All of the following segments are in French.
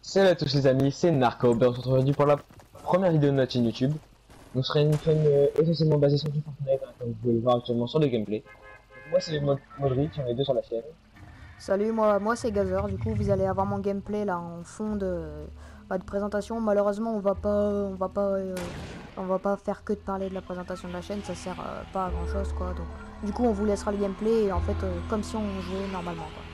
Salut à tous les amis, c'est Narco. On se retrouve aujourd'hui pour la première vidéo de notre chaîne YouTube. Donc ce sera une chaîne essentiellement basée sur du Fortnite, hein, comme vous pouvez le voir actuellement sur le gameplay. Donc, moi c'est Modric, on est deux sur la chaîne. Salut, moi c'est Gazer. Du coup, vous allez avoir mon gameplay là en fond de présentation. Malheureusement, on va pas faire que de parler de la présentation de la chaîne. Ça sert pas à grand chose quoi. Donc, du coup, on vous laissera le gameplay et en fait, comme si on jouait normalement quoi.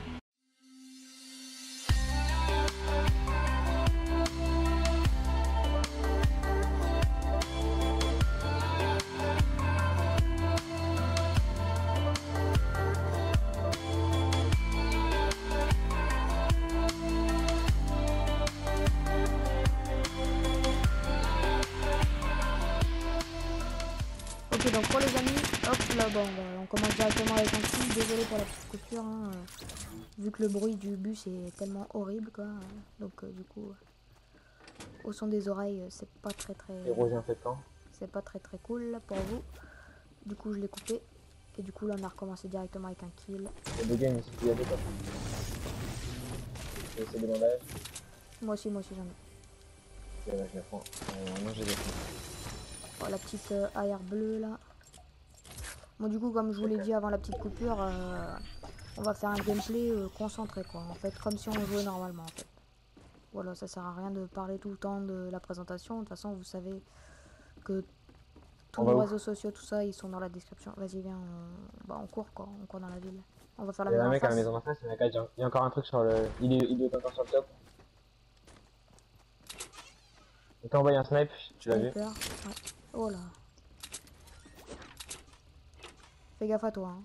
Ok, donc pour les amis, hop là, bon, on commence directement avec un kill. Désolé pour la petite coupure, hein, vu que le bruit du bus est tellement horrible quoi. Donc, du coup, au son des oreilles, c'est pas Érosion fait quand très cool là, pour vous. Du coup, je l'ai coupé. Et du coup, là, on a recommencé directement avec un kill. Il y a deux games ici, il y a deux quoi. C'est des bandages. Moi aussi, j'en ai. Ok, là je les prends. Moi j'ai des prends. Oh, la petite AR bleue là. Bon, du coup, comme je vous l'ai dit avant la petite coupure, on va faire un gameplay concentré quoi. En fait, comme si on jouait normalement en fait. Voilà, ça sert à rien de parler tout le temps de la présentation. De toute façon, vous savez que tous nos réseaux sociaux, tout ça, ils sont dans la description. Vas-y, viens, on court quoi. On court dans la ville. On va faire la Il y a maison un en mec à la face. maison en face, il y a encore un truc sur le... Il est encore sur le top. Il t'a envoyé un snipe, tu l'as vu. Sniper. Ouais. Oh là. Fais gaffe à toi. Hein.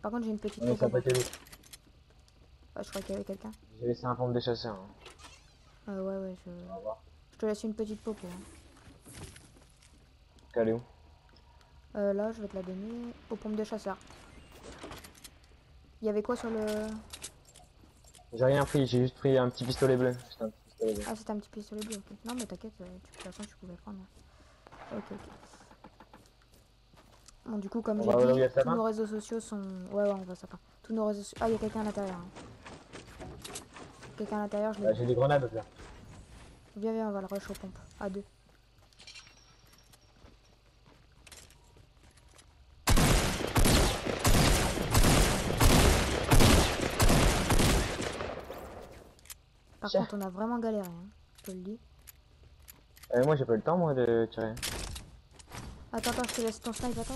Par contre, j'ai une petite Ouais, ça a popo. pas été lourd. Ah, je crois qu'il y avait quelqu'un. J'ai laissé un pompe de chasseur. Hein. Ouais, On va voir. je te laisse une petite popo. Hein. Elle est où? Là, je vais te la donner aux pompes de chasseur. Il y avait quoi sur le... J'ai rien pris, j'ai juste pris un petit pistolet bleu. Juste un petit pistolet bleu. Ah, c'était un petit pistolet bleu, ok. Non, mais t'inquiète, de toute façon, tu pouvais prendre. Ok. Bon, du coup, comme j'ai dit, tous nos réseaux sociaux sont... Ouais, on va sapin. Tous nos réseaux sociaux... Ah, il y a quelqu'un à l'intérieur. Hein. Quelqu'un à l'intérieur, je l'ai... J'ai des grenades là. Viens, on va le rush aux pompes. À deux. Par contre, on a vraiment galéré, hein. Je te le dis. Moi j'ai pas eu le temps moi de tirer. Attends, je te laisse ton snipe. Attends.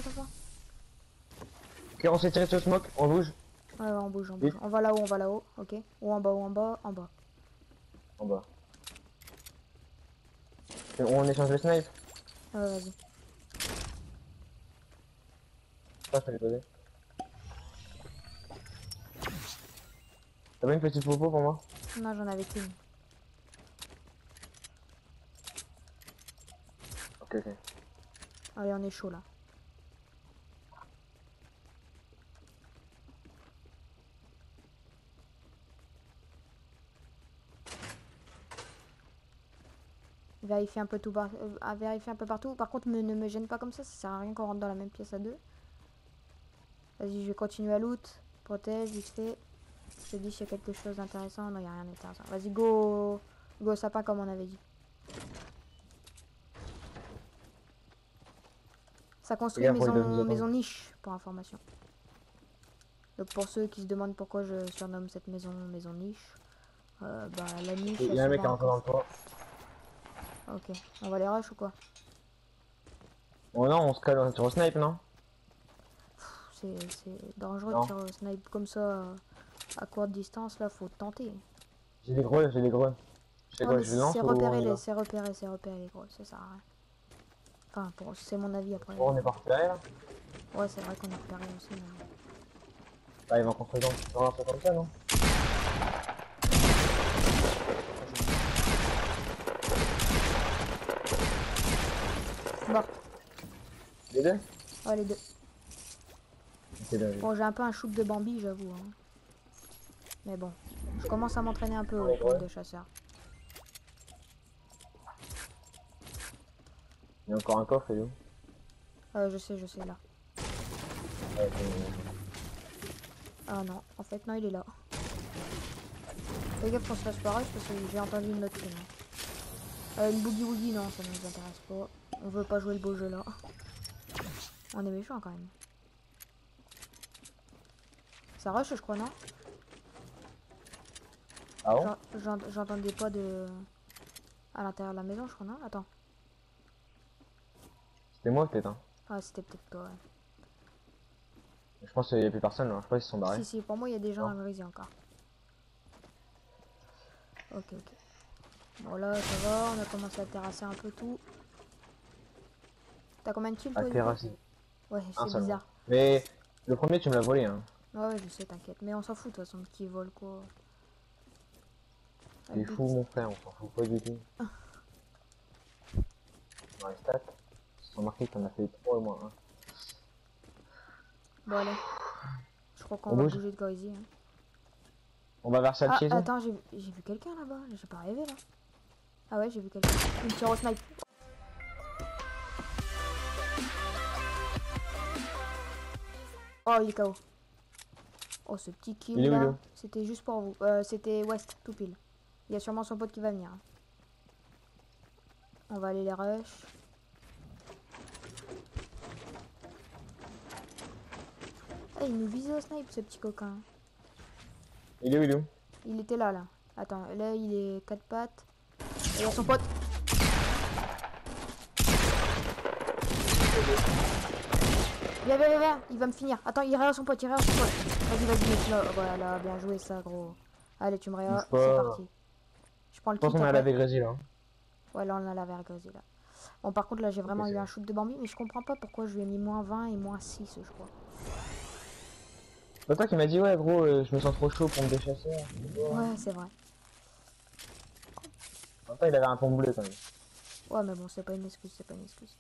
Ok, on s'est tiré sur le smoke, on bouge. Ouais, on bouge. On va là-haut, ok. Ou en bas. En bas. On échange le snipe. Vas-y. Ça, je peux les poser. T'as pas une petite popo pour moi? Non, j'en avais qu'une. Ok. Allez, on est chaud là. Vérifier un peu tout vérifier un peu partout. Par contre, ne me gêne pas comme ça sert à rien qu'on rentre dans la même pièce à deux. Vas-y, je vais continuer à loot. Protège, vite fait. Je te dis s'il y a quelque chose d'intéressant. Non, il n'y a rien d'intéressant. Vas-y, go sapin comme on avait dit. Ça construit maison niche, pour information. Donc pour ceux qui se demandent pourquoi je surnomme cette maison niche, bah la niche... Il y a un mec qui est rentré dans le toit. Ok, on va les rush ou quoi? Oh non, on se cale, on tire au snipe, non? C'est dangereux de tirer au snipe comme ça à courte distance, là, faut tenter. J'ai des gros. Je sais quoi, je lance c'est ou repérer les gros, ça sert à rien. Enfin, c'est mon avis après. On est parti là. Ouais, c'est vrai qu'on a repéré aussi. Mais... Bah, ils vont construire dans un truc comme ça, non? Bon. Les deux? Ouais, les deux. Bien, bon, j'ai un peu un shoot de Bambi, j'avoue. Hein. Mais bon, je commence à m'entraîner un peu au point de chasseur. Il y a encore un coffre, il est où? Je sais, là. Ah non, en fait, non, il est là. Fais gaffe qu'on se fasse pas rush parce que j'ai entendu une note team. Une boogie woogie, non, ça ne nous intéresse pas. On veut pas jouer le beau jeu là. On est méchant quand même. Ça rush, je crois, non? Ah bon? J'entendais pas de... à l'intérieur de la maison, je crois, non? Attends. C'était moi peut-être, hein. Ah, c'était peut-être toi, ouais. Je pense qu'il n'y a plus personne là, je sais pas s'ils sont barrés. Si, si, pour moi, il y a des gens Non. dans le grisé encore. Ok, ok. Bon, là, ça va, on a commencé à terrasser un peu tout. T'as combien de kills, toi, À du coup? terrasser. Ouais, Un c'est seul. bizarre. Mais le premier, tu me l'as volé, hein. Ouais, ouais, je sais, t'inquiète. Mais on s'en fout, de toute façon, qui vole quoi. T'es fou, mon frère, on s'en fout pas du tout. Dans les stats, ils sont marqués qu'on a fait 3 et moins 1. Bon, allez. Je crois qu'on On va bouge. bouger de Goizy. Hein. On va vers Ah, Salchier. attends, j'ai vu quelqu'un là-bas. J'ai pas rêvé là. Ah ouais, j'ai vu quelqu'un. Une tire au snipe. Oh, il est KO. Oh, ce petit kill Il est où, là, il est où? c'était juste pour vous. C'était West, tout pile. Il y a sûrement son pote qui va venir. Hein. On va aller les rush. Ah, il nous visait au snipe, ce petit coquin. Il est où, il est où? Il était là, là. Attends, là, il est 4 pattes. Et il y a son pote. Viens, viens, viens, viens. Il va me finir. Attends, il réa son pote, il réa son pote. Vas-y, vas-y, mets-le. Voilà, bien joué ça, gros. Allez, tu me réas. Bouge C'est pas. parti. Je prends le Je pense kit qu'on a après. lavé Grésil là. Ouais, là, on a la vergrisée, là. Bon, par contre, là, j'ai vraiment Ok, eu c'est un bon. shoot de Bambi, mais je comprends pas pourquoi je lui ai mis moins 20 et moins 6, je crois. C'est toi qui m'a dit, ouais, gros, je me sens trop chaud pour me déchasser. Ouais, c'est vrai. En même temps, il avait un pont bleu quand même. Ouais, mais bon, c'est pas une excuse, c'est pas une excuse.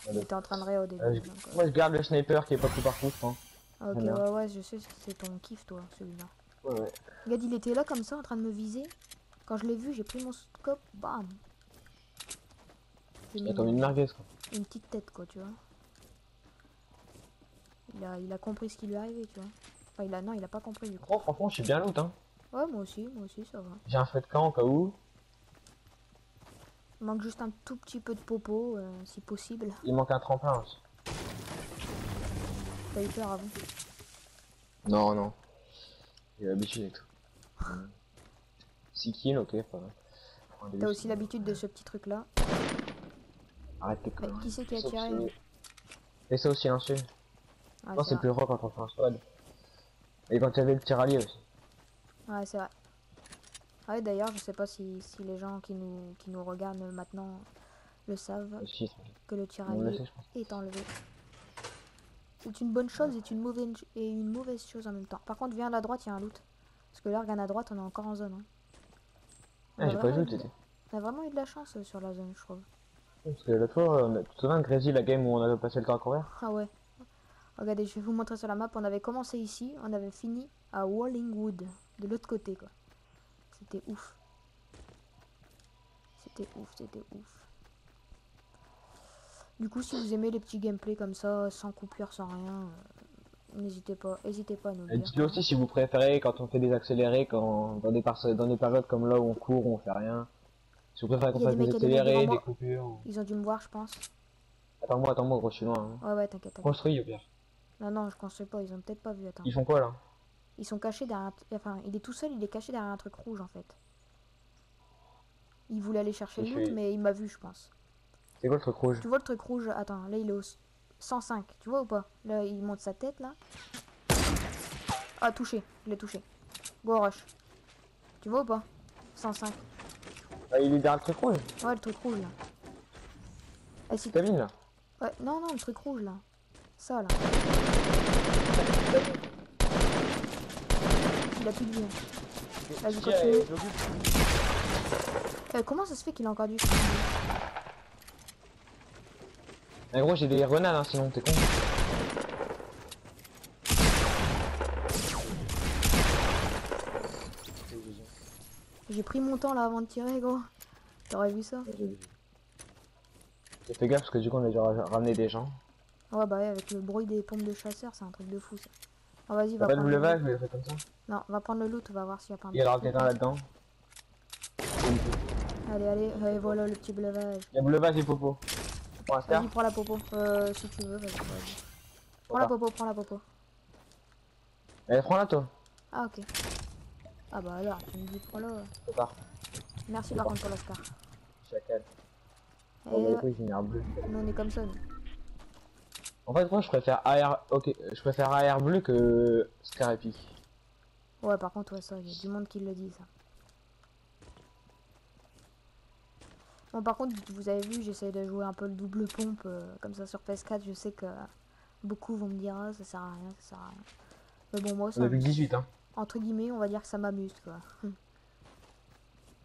Il Allez. était en train de réa au début. Donc, Moi, je garde le sniper qui est pas tout partout, je pense. ah, ok, bien. ouais, ouais, je sais que c'est ton kiff, toi, celui-là. Ouais, ouais. Regarde, il était là comme ça, en train de me viser. Quand je l'ai vu, j'ai pris mon scope, bam. J'ai Il mis est comme une merguez, quoi. une petite tête, quoi, tu vois. Il a compris ce qui lui arrivait, tu vois. Enfin, non, il a pas compris, du coup. Oh, franchement, je suis bien loot, hein. Ouais, moi aussi, ça va. J'ai un feu de camp au cas où. Il manque juste un tout petit peu de popo, si possible. Il manque un tremplin aussi. T'as eu peur avant. Non, non. J'ai l'habitude et tout. 6 kills, ok, pas mal. T'as aussi l'habitude de ce petit truc là. Arrête tes Mais conneries. qui c'est qui a tiré? Et ça aussi silencieux. Ah, Non, c'est vrai. plus rare quand on fait un squad. Et quand il y avait le tiralier aussi. Ouais, c'est vrai. Ah ouais, d'ailleurs, je sais pas si les gens qui nous regardent maintenant le savent, Aussi, que le on le tiraillier sait, je pense. est enlevé. C'est une bonne chose et une mauvaise chose en même temps. Par contre, viens à la droite, il y a un loot. Parce que là, regarde à droite, on est encore en zone. Hein. Ah, j'ai pas vu, On a vraiment eu de la chance sur la zone, je trouve. Parce que l'autre fois, tu te souviens de Crazy, la game où on avait passé le temps à courir? Ah ouais. Regardez, je vais vous montrer sur la map. On avait commencé ici, on avait fini à Wallingwood, de l'autre côté, quoi. C'était ouf. C'était ouf, c'était ouf. Du coup, si vous aimez les petits gameplays comme ça, sans coupure, sans rien, n'hésitez pas à nous le Et dire. dites-le aussi si vous préférez quand on fait des accélérés, quand dans des périodes comme là où on court, où on fait rien. Si vous préférez qu'on Il y a fasse des des mecs devant accélérés, des moi. coupures. Ils ont dû me voir, je pense. Attends-moi, gros, je suis loin. Hein. Ouais, ouais, t'inquiète, t'inquiète. Construis, au pire. Non, non, je construis pas, ils ont peut-être pas vu, attends. Ils font quoi là? Ils sont cachés derrière enfin, il est tout seul, il est caché derrière un truc rouge, en fait. Il voulait aller chercher le loot, mais il m'a vu, je pense. C'est quoi le truc rouge? Tu vois le truc rouge? Attends, là, il est au 105, tu vois ou pas? Là, il monte sa tête, là. Ah, touché, je l'ai touché. Go rush. Tu vois ou pas? 105. Ah, il est derrière le truc rouge? Ouais, le truc rouge, là. Ah, si... Cabine là? Ouais, non, non, le truc rouge, là. Ça, là. Il a plus de vie. Hein. Vas-y, continue. Comment ça se fait qu'il a encore du... Mais gros, j'ai des renards, hein, sinon t'es con. J'ai pris mon temps là avant de tirer, gros. T'aurais vu ça? Fais gaffe parce que du coup on a déjà ramené des gens. Ouais, bah ouais, avec le bruit des pompes de chasseurs, c'est un truc de fou ça. Oh, vas-y, T'as va pas de prendre le boulevard, loot. je vais le faire comme ça. Non, va prendre le loot, on va voir s'il y a pas un Il y a petit alors truc. quelqu'un là-dedans. Allez, allez, allez, voilà le petit bleuvage. Il y a Boulevard et Popo. Tu prends un star? Vas-y, prends la popo. Si tu veux, vas-y, vas-y. Prends la popo, prends la popo. Allez, prends-la toi. Ah, ok. Ah bah alors, tu me dis prends-la. Trop tard. Merci par contre pour la star. Chacal. Et Oh bah écoute, j'ai mis un bleu. nous on est comme ça, nous. En fait, moi je préfère AR. Ok, je préfère AR bleu que Scar Epic. Ouais, par contre, ouais, ça, il y a du monde qui le dit, ça. Bon, par contre, vous avez vu, j'essaye de jouer un peu le double pompe, comme ça sur PS4. Je sais que beaucoup vont me dire, ah, ça sert à rien, ça sert à rien. Mais bon, moi, ça, Depuis le 18, hein. entre guillemets, on va dire que ça m'amuse, quoi.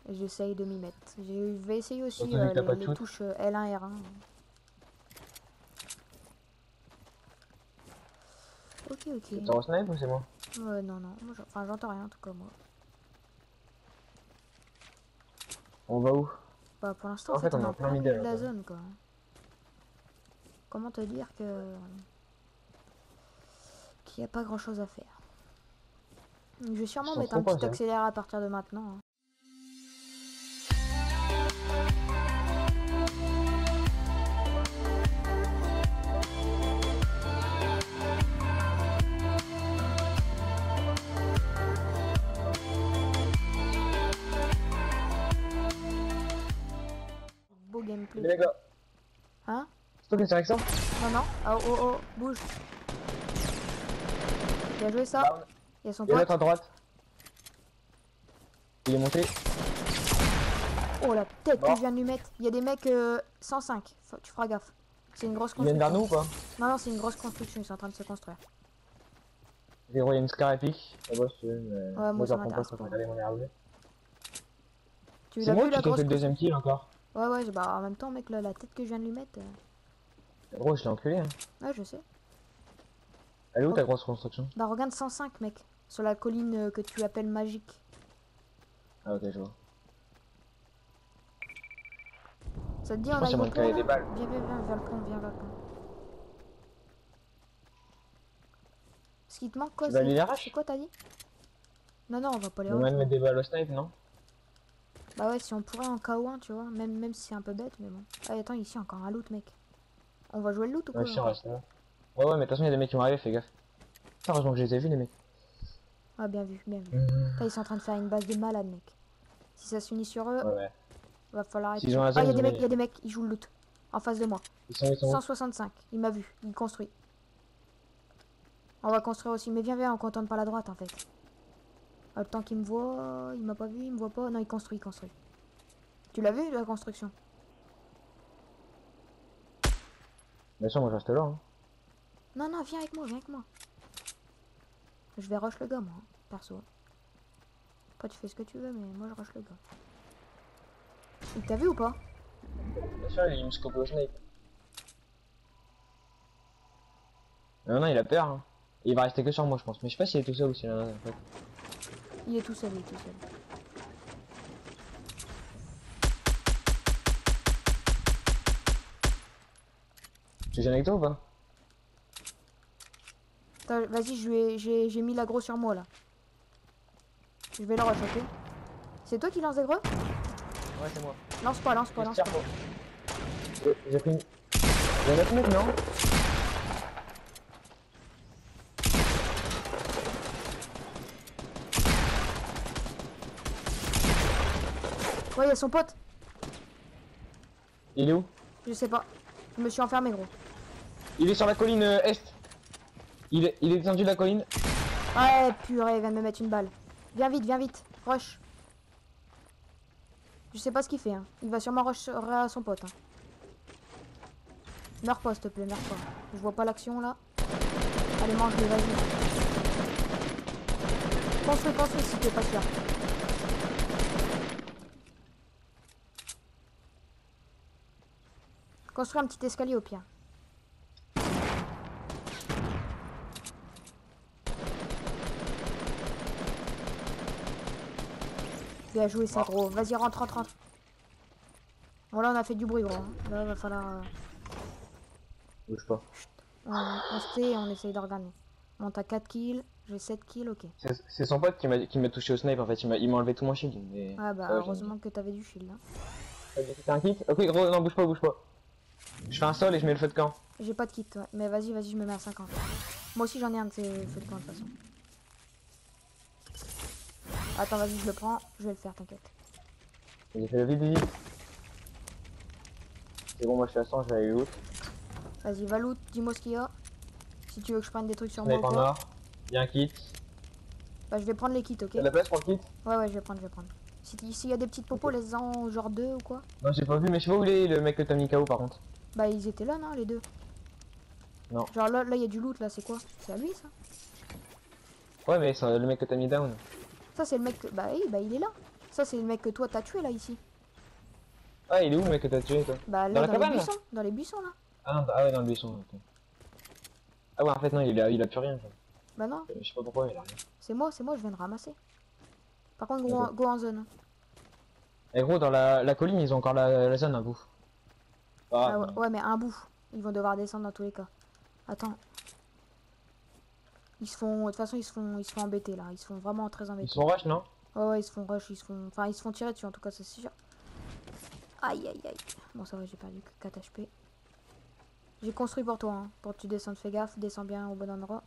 Et j'essaye de m'y mettre. Je vais essayer aussi Surtout vu que t'as pas de les shoot. touches L1 R1. Ok, ok. C'est ton snipe ou c'est moi? Ouais, non, non. Moi, enfin, j'entends rien, en tout cas, moi. On va où? Bah, pour l'instant, En fait, on est est en en plein plein milieu, milieu de là, la quoi. zone, quoi. Comment te dire que qu'il n'y a pas grand chose à faire. Je vais sûrement Ils sont mettre trop un petit proches, hein. accéléré à partir de maintenant, hein. Beau gameplay. Les gars, Hein? c'est toi qui es sur Accent? Non, non. Oh, oh, oh, bouge. Bien joué ça. Down. Il y a son Il y a pote. l'autre à droite. Il est monté. Oh la tête que Mort. je viens de lui mettre. Il y a des mecs 105. Tu feras gaffe. C'est une grosse Ils viennent construction. vers nous ou pas? Non, non, c'est une grosse construction. Ils sont en train de se construire. J'ai il y a une Scar Epic. Là-bas, si tu veux, mais Ouais, moi, moi ça j'en prends pas, m'intéresse je pas. préfère regarder mon AR bleu. Tu C'est l'as moi vu qui la t'ai grosse fait le deuxième kill encore. Ouais, ouais, bah en même temps, mec, là, la tête que je viens de lui mettre. Gros, je l'ai enculé. Hein. Ouais, je sais. Elle est où Oh. ta grosse construction? Bah regarde 105, mec. Sur la colline que tu appelles magique. Ah, ok, je vois. Ça te dit, Je on pense aille qu'il y a au moyen de pont caler là? des balles. Viens, viens, viens, vers le pont, viens vers le pont. Ce qui te manque quoi? Tu vas aller les C'est rush? quoi t'as dit? Non, non, on va pas les Il y a moyen rush. de mettre des balles au snipe, non? Bah ouais, si on pourrait en KO1, tu vois. Même si c'est un peu bête, mais bon. Ah, attends, ici encore un loot, mec. On va jouer le loot ou quoi? Ouais, je reste là. Ouais, ouais, mais de toute façon, il y a des mecs qui vont arriver, fais gaffe. Putain, heureusement que je les ai vus, les mecs. Ah, bien vu, bien vu. Là, ils sont en train de faire une base de malade, mec. Si ça se finit sur eux, Ouais, ouais. va falloir être. S'ils ont la Ah, zone, il y a ils des ont mecs, mis- il y a des mecs, ils jouent le loot. En face de moi. Ils sont où? 165, il m'a vu, il construit. On va construire aussi, mais viens, viens, on contourne par la droite en fait. Ah, le temps qu'il me voit, il m'a pas vu, il me voit pas. Non, il construit, il construit. Tu l'as vu la construction? Bien sûr, moi je reste là. Hein. Non, non, viens avec moi, viens avec moi. Je vais rush le gars, moi, hein, perso. Après, tu fais ce que tu veux, mais moi je rush le gars. Il t'a vu ou pas? Bien sûr, il me scope au snipe. Non, non, il a peur. Hein. Il va rester que sur moi, je pense. Mais je sais pas s'il est tout seul ou s'il en a un en fait. Il est tout seul, il est tout seul. Tu viens avec toi ou pas? Vas-y, j'ai mis l'agro sur moi là. Je vais le rush, ok? C'est toi qui lance des gros? Ouais, c'est moi. Lance pas, lance pas, lance pas. J'ai pris une... Il y a 9 mecs, non? Ouais, il y a son pote. Il est où? Je sais pas. Je me suis enfermé, gros. Il est sur la colline est. Il est descendu de la colline. Ouais, purée, il vient de me mettre une balle. Viens vite, rush. Je sais pas ce qu'il fait, hein. Il va sûrement rush à son pote, hein. Meurs pas, s'il te plaît, meurs pas. Je vois pas l'action, là. Allez, mange-le, vas-y. Construis, si t'es pas sûr. Construis un petit escalier, au pire. Bien joué ça, gros. Vas-y, rentre. Voilà, on a fait du bruit, gros. Là, va falloir... Bouge pas. On se tait et on essaye d'organiser. On t'a 4 kills. J'ai 7 kills, ok. C'est son pote qui m'a touché au snipe en fait, il m'a enlevé tout mon shield. Mais... Ah bah ouais, heureusement que t'avais du shield là. T'as un kit? Ok gros, non bouge pas, bouge pas. Je fais un sol et je mets le feu de camp. J'ai pas de kit, ouais. Mais vas-y, je me mets à 50. Moi aussi j'en ai un de ces feux de camp de toute façon. Attends, vas-y, je le prends. Je vais le faire, t'inquiète. J'ai fait le vite, vite. C'est bon, moi je suis à 100, je vais aller loot. Vas-y, va loot, dis-moi ce qu'il y a. Si tu veux que je prenne des trucs sur moi ou Snipe en quoi. or, y'a un kit. Bah je vais prendre les kits, ok? T'as de la place pour le kit? Ouais, je vais prendre. S'il y a des petites popos, laisse-en genre 2 ou quoi. Non, j'ai pas vu, mais je sais pas où il est le mec que t'as mis KO par contre. Bah ils étaient là, non, les deux? Non. Genre là, il y a du loot, là, c'est quoi? C'est à lui, ça? Ouais, mais c'est le mec que t'as mis down. Ça, c'est le mec que... Bah oui, bah il est là. Ça, c'est le mec que toi, t'as tué, là, ici. Ah, il est où le mec que t'as tué toi? Bah Dans là, la dans cabane, les là? buissons. Dans les buissons, là. Ah, non, ah ouais, dans le buisson, ok. Ah ouais, en fait, non, il a plus rien. Genre. Bah non, Je sais pas pourquoi, il a rien. c'est moi, je viens de ramasser. Par contre, D'accord. go en zone. Et gros, dans la colline, ils ont encore la zone à bout. Ah ouais, mais un bout. Ils vont devoir descendre dans tous les cas. Attends. Ils se font... De toute façon, ils se font embêter, là. Ils se font vraiment très Ils embêter. sont rush, non? Ouais, ils se font rush, Enfin, ils se font tirer dessus, en tout cas, ça c'est sûr. Aïe. Bon, ça va, j'ai perdu que 4 HP. J'ai construit pour toi, hein. Pour que tu descendes, fais gaffe, descends bien au bon endroit.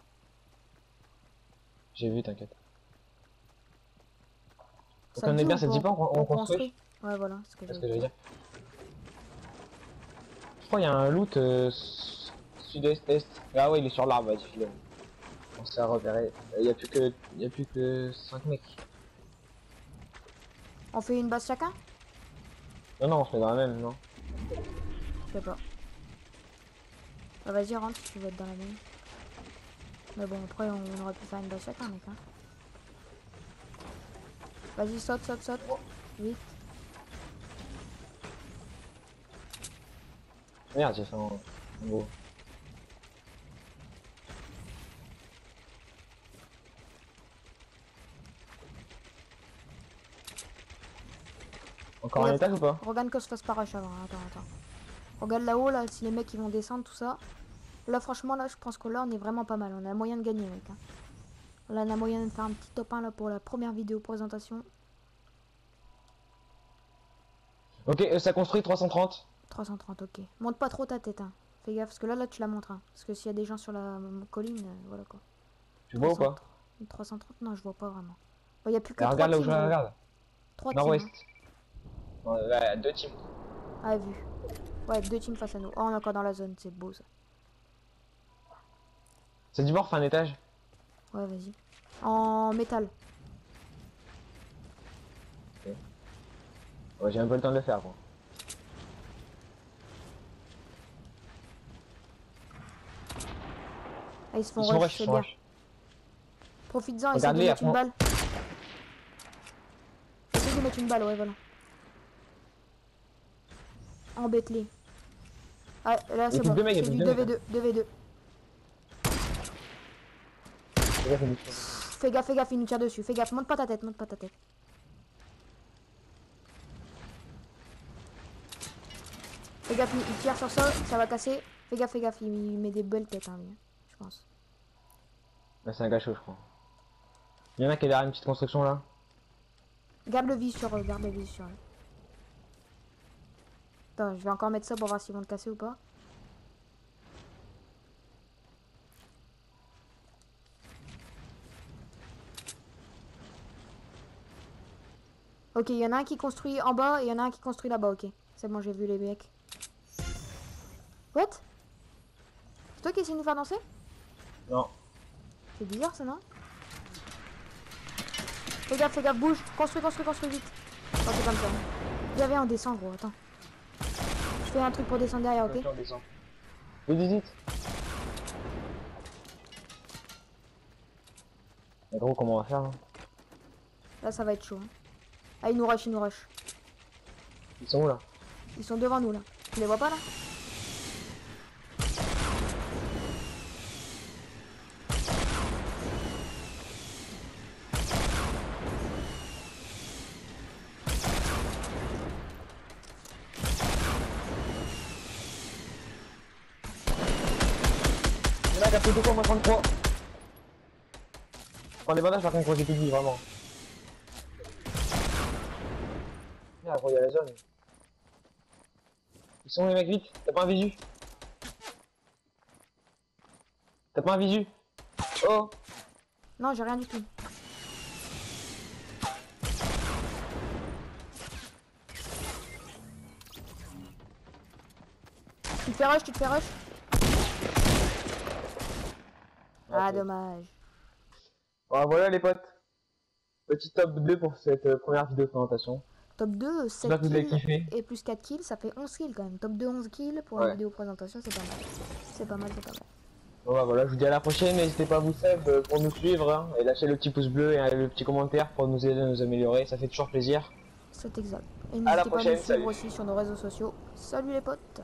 J'ai vu, t'inquiète. Donc Ça on te est dit bien, ou ça te dit pas, on construit? Ouais, voilà, c'est ce que C'est ce j'allais que j'allais dire. dire. Je crois qu'il y a un loot sud-est-est. Ah ouais, il est sur l'arbre, vas-y, file. On s'est repéré. Il y a plus que 5 mecs. On fait une base chacun? Non, non, on se met dans la même, non? Je sais pas. Bah, vas-y, rentre si tu veux être dans la même. Mais bon, après, on aurait pu faire une base chacun, mec. Hein. Vas-y, saute. Vite. Merde, j'ai fait en gros. Encore un étage ou pas? Regarde que je fasse parache avant. Attends. Regarde là-haut, là, si les mecs ils vont descendre, tout ça. Là, franchement, là, je pense que là, on est vraiment pas mal. On a moyen de gagner, mec. Hein. Là, on a moyen de faire un petit top 1 là, pour la première vidéo présentation. Ok, ça construit 330. 330, ok. Monte pas trop ta tête, hein. Fais gaffe, parce que là, tu la montres. Hein. Parce que s'il y a des gens sur la colline, voilà quoi. Tu vois ou pas? 330, non, je vois pas vraiment. Il y a plus que 3 regarde là où teams. je regarde. 3 Nord-ouest. teams. Hein. Ouais, 2 teams. Ah, vu. Ouais, 2 teams face à nous. Oh, on est encore dans la zone, c'est beau ça. C'est du bord, fait un étage. Ouais, vas-y. En métal. Ouais, j'ai même pas le temps de le faire, quoi. Ah, ils se font Ils sont rush, c'est bien. Profites-en, essaye de Regarde-les, mettre une après, balle. Essaye de mettre une balle, ouais, voilà. Embête-les. Ah, là, c'est bon. deux mecs, C'est il y a du deux mecs, 2v2. 2v2. Fais gaffe, il nous tire dessus. Fais gaffe, monte pas ta tête. Fais gaffe, il tire sur ça, ça va casser. Fais gaffe, il met des belles têtes, hein, lui, je pense. Là, c'est un gars chaud, je crois. Il y en a qui est derrière une petite construction là. Garde le vis sur eux, Attends, je vais encore mettre ça pour voir s'ils vont le casser ou pas. Ok, il y en a un qui construit en bas et il y en a un qui construit là-bas, ok. C'est bon, j'ai vu les mecs. What? C'est toi qui essayes de nous faire danser? Non. C'est bizarre ça, non? Fais gaffe, bouge. Construis vite. Oh, c'est comme ça. J'avais, on descend, gros, attends. Je fais un truc pour descendre derrière, ok? On descend. Vite. Mais gros, comment on va faire là? Là, ça va être chaud. Hein. Ah, ils nous rush. Ils sont où là? Ils sont devant nous, là. Tu les vois pas, là? Il y en a qui a fait 2 fois, moi 33. prends des bandages par contre quand j'ai plus de vie, vraiment. Merde, gros, il y a la zone. Ils sont où les mecs, vite? T'as pas un visu? T'as pas un visu? Oh! Non, j'ai rien du tout. Tu te fais rush, tu te fais rush. Ah, Ok. dommage. Bon, voilà les potes. Petit top 2 pour cette première vidéo de présentation. Top 2, J'espère 7 que vous avez kills kiffé. et plus 4 kills, ça fait 11 kills quand même. Top 2, 11 kills pour une Ouais. vidéo présentation, c'est pas mal. C'est pas mal, c'est pas mal. Bon bah voilà, je vous dis à la prochaine, n'hésitez pas à vous sub pour nous suivre, hein, et lâcher le petit pouce bleu et le petit commentaire pour nous aider à nous améliorer, ça fait toujours plaisir. C'est exact. Et À la n'hésitez pas à nous prochaine, suivre salut. aussi sur nos réseaux sociaux. Salut les potes!